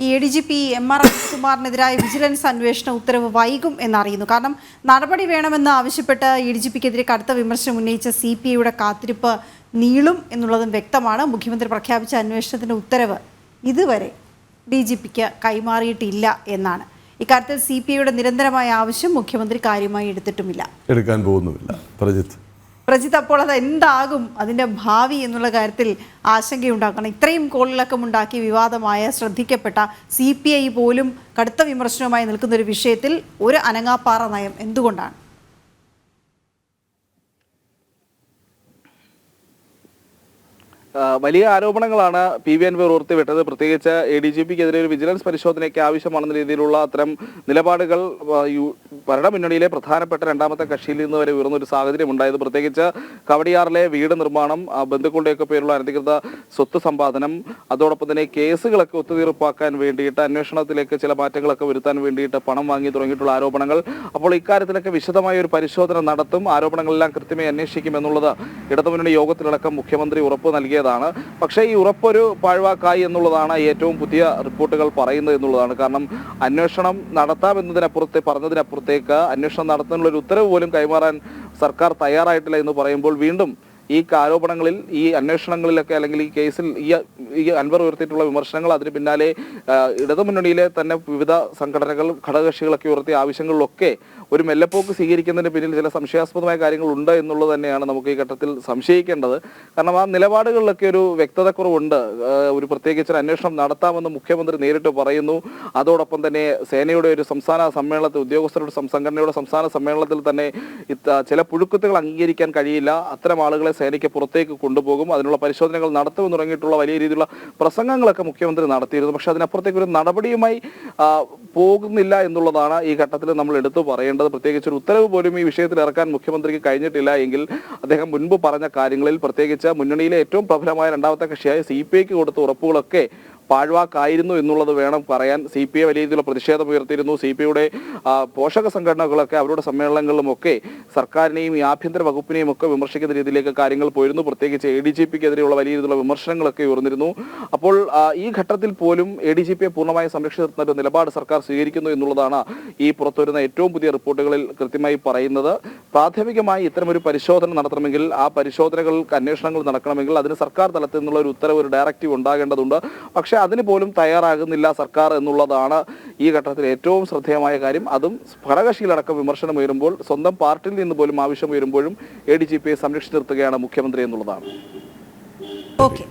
ഈ ADGP MR അജിത്കുമാറിനെതിരായ vigilance അന്വേഷണ ഉത്തരവ് വൈകും എന്നറിയുന്നു. കാരണം നടപടി വേണമെന്ന് ആവശ്യപ്പെട്ട് ADGPക്കെതിരെ കടുത്ത വിമർശനം ഉന്നയിച്ച CPIയുടെ കാത്തിരിപ്പ് നീളും എന്നുള്ളതും വ്യക്തമാണ്. മുഖ്യമന്ത്രി പ്രഖ്യാപിച്ച അന്വേഷണത്തിൻ്റെ ഉത്തരവ് ഇതുവരെ DGPക്ക് കൈമാറിയിട്ടില്ല എന്നാണ്. ഇക്കാര്യത്തിൽ CPIയുടെ നിരന്തരമായ ആവശ്യം മുഖ്യമന്ത്രി കാര്യമായി എടുക്കാൻ പോകുന്നുമില്ല. പ്രജിത്ത്, അപ്പോൾ അത് എന്താകും അതിൻ്റെ ഭാവി എന്നുള്ള കാര്യത്തിൽ ആശങ്കയുണ്ടാക്കണം. ഇത്രയും കോളിളക്കമുണ്ടാക്കി വിവാദമായ ശ്രദ്ധിക്കപ്പെട്ട CPI പോലും കടുത്ത വിമർശനവുമായി നിൽക്കുന്ന ഒരു വിഷയത്തിൽ ഒരു അനങ്ങാപ്പാറ നയം എന്തുകൊണ്ടാണ്? വലിയ ആരോപണങ്ങളാണ് PV അൻവർ ഉയർത്തിവിട്ടത്. പ്രത്യേകിച്ച് ADGPക്കെതിരെ ഒരു വിജിലൻസ് പരിശോധനയ്ക്ക് ആവശ്യമാണെന്ന രീതിയിലുള്ള അത്തരം നിലപാടുകൾ ഭരണമുന്നണിയിലെ പ്രധാനപ്പെട്ട രണ്ടാമത്തെ കക്ഷിയിൽ നിന്ന് വരെ ഉയർന്നൊരു സാഹചര്യം ഉണ്ടായത്. പ്രത്യേകിച്ച് കവടിയാറിലെ വീട് നിർമ്മാണം, ബന്ധുക്കളുടെയൊക്കെ പേരുള്ള അനധികൃത സ്വത്ത് സമ്പാദനം, അതോടൊപ്പം തന്നെ കേസുകളൊക്കെ ഒത്തുതീർപ്പാക്കാൻ വേണ്ടിയിട്ട് അന്വേഷണത്തിലേക്ക് ചില മാറ്റങ്ങളൊക്കെ വരുത്താൻ വേണ്ടിയിട്ട് പണം വാങ്ങി തുടങ്ങിയിട്ടുള്ള ആരോപണങ്ങൾ. അപ്പോൾ ഇക്കാര്യത്തിലൊക്കെ വിശദമായ ഒരു പരിശോധന നടത്തും, ആരോപണങ്ങളെല്ലാം കൃത്യമായി അന്വേഷിക്കും എന്നുള്ളത് ഇടതുമുന്നണി യോഗത്തിലടക്കം മുഖ്യമന്ത്രി ഉറപ്പ് നൽകിയ ാണ്. പക്ഷേ ഈ ഉറപ്പൊരു പാഴ്വാക്കായി എന്നുള്ളതാണ് ഏറ്റവും പുതിയ റിപ്പോർട്ടുകൾ പറയുന്നത് എന്നുള്ളതാണ്. കാരണം അന്വേഷണം പറഞ്ഞതിനപ്പുറത്തേക്ക് അന്വേഷണം നടത്തുന്നതിനുള്ള ഒരു ഉത്തരവ് പോലും കൈമാറാൻ സർക്കാർ തയ്യാറായിട്ടില്ല എന്ന് പറയുമ്പോൾ വീണ്ടും ഈ ആരോപണങ്ങളിൽ, ഈ അന്വേഷണങ്ങളിലൊക്കെ അല്ലെങ്കിൽ ഈ കേസിൽ ഈ അൻവർ ഉയർത്തിയിട്ടുള്ള വിമർശനങ്ങൾ, അതിന് പിന്നാലെ ഇടതുമുന്നണിയിലെ തന്നെ വിവിധ സംഘടനകൾ, ഘടകകക്ഷികളൊക്കെ ഉയർത്തിയ ആവശ്യങ്ങളിലൊക്കെ ഒരു മെല്ലപ്പോക്ക് സ്വീകരിക്കുന്നതിന് പിന്നിൽ ചില സംശയാസ്പദമായ കാര്യങ്ങളുണ്ട് എന്നുള്ളത് തന്നെയാണ് നമുക്ക് ഈ ഘട്ടത്തിൽ സംശയിക്കേണ്ടത്. കാരണം ആ നിലപാടുകളിലൊക്കെ ഒരു വ്യക്തതക്കുറവുണ്ട്. ഒരു പ്രത്യേകിച്ച് അന്വേഷണം നടത്താമെന്ന് മുഖ്യമന്ത്രി നേരിട്ട് പറയുന്നു. അതോടൊപ്പം തന്നെ സേനയുടെ ഒരു സംസ്ഥാന സമ്മേളനത്തിൽ, ഉദ്യോഗസ്ഥരുടെ സംഘടനയുടെ സംസ്ഥാന സമ്മേളനത്തിൽ തന്നെ ചില പുഴുക്കുത്തുകൾ അംഗീകരിക്കാൻ കഴിയില്ല, അത്തരം ആളുകളെ സേനയ്ക്ക് പുറത്തേക്ക് കൊണ്ടുപോകും, അതിനുള്ള പരിശോധനകൾ നടത്തുമെന്ന് തുടങ്ങിയിട്ടുള്ള വലിയ രീതിയിലുള്ള പ്രസംഗങ്ങളൊക്കെ മുഖ്യമന്ത്രി നടത്തിയിരുന്നു. പക്ഷെ അതിനപ്പുറത്തേക്ക് ഒരു നടപടിയുമായി പോകുന്നില്ല എന്നുള്ളതാണ് ഈ ഘട്ടത്തിൽ നമ്മൾ എടുത്തു പറയേണ്ടത്. പ്രത്യേകിച്ച് ഒരു ഉത്തരവ് പോലും ഈ വിഷയത്തിൽ ഇറക്കാൻ മുഖ്യമന്ത്രിക്ക് കഴിഞ്ഞിട്ടില്ല എങ്കിൽ അദ്ദേഹം മുൻപ് പറഞ്ഞ കാര്യങ്ങളിൽ, പ്രത്യേകിച്ച് മുന്നണിയിലെ ഏറ്റവും പ്രബലമായ രണ്ടാമത്തെ കക്ഷിയായ CPIക്ക് കൊടുത്ത ഉറപ്പുകളൊക്കെ പാഴ്വാക്കായിരുന്നു എന്നുള്ളത് വേണം പറയാൻ. CPI വലിയ രീതിയിലുള്ള പ്രതിഷേധം ഉയർത്തിയിരുന്നു. CPIയുടെ പോഷക സംഘടനകളൊക്കെ അവരുടെ സമ്മേളനങ്ങളിലുമൊക്കെ സർക്കാരിനെയും ഈ ആഭ്യന്തര വകുപ്പിനെയും ഒക്കെ വിമർശിക്കുന്ന രീതിയിലേക്ക് കാര്യങ്ങൾ പോയിരുന്നു. പ്രത്യേകിച്ച് ADGPക്കെതിരെയുള്ള വലിയ രീതിയിലുള്ള വിമർശനങ്ങളൊക്കെ ഉയർന്നിരുന്നു. അപ്പോൾ ഈ ഘട്ടത്തിൽ പോലും ADGPയെ പൂർണ്ണമായി സംരക്ഷിക്കുന്ന ഒരു നിലപാട് സർക്കാർ സ്വീകരിക്കുന്നു എന്നുള്ളതാണ് ഈ പുറത്തുവരുന്ന ഏറ്റവും പുതിയ റിപ്പോർട്ടുകളിൽ കൃത്യമായി പറയുന്നത്. പ്രാഥമികമായി ഇത്തരമൊരു പരിശോധന നടത്തണമെങ്കിൽ, ആ പരിശോധനകൾക്ക് അന്വേഷണങ്ങൾ നടക്കണമെങ്കിൽ അതിന് സർക്കാർ തലത്തിൽ നിന്നുള്ള ഒരു ഉത്തരവ്, ഒരു ഡയറക്റ്റീവ് ഉണ്ടാകേണ്ടതുണ്ട്. പക്ഷേ അതിന് പോലും തയ്യാറാകുന്നില്ല സർക്കാർ എന്നുള്ളതാണ് ഈ ഘട്ടത്തിൽ ഏറ്റവും ശ്രദ്ധേയമായ കാര്യം. അതും ഘടകകക്ഷിയിലടക്കം വിമർശനം ഉയരുമ്പോൾ, സ്വന്തം പാർട്ടിയിൽ നിന്ന് പോലും ആവശ്യം ഉയരുമ്പോഴും ADGPയെ സംരക്ഷിച്ചു നിർത്തുകയാണ് മുഖ്യമന്ത്രി എന്നുള്ളതാണ്. ഓക്കെ.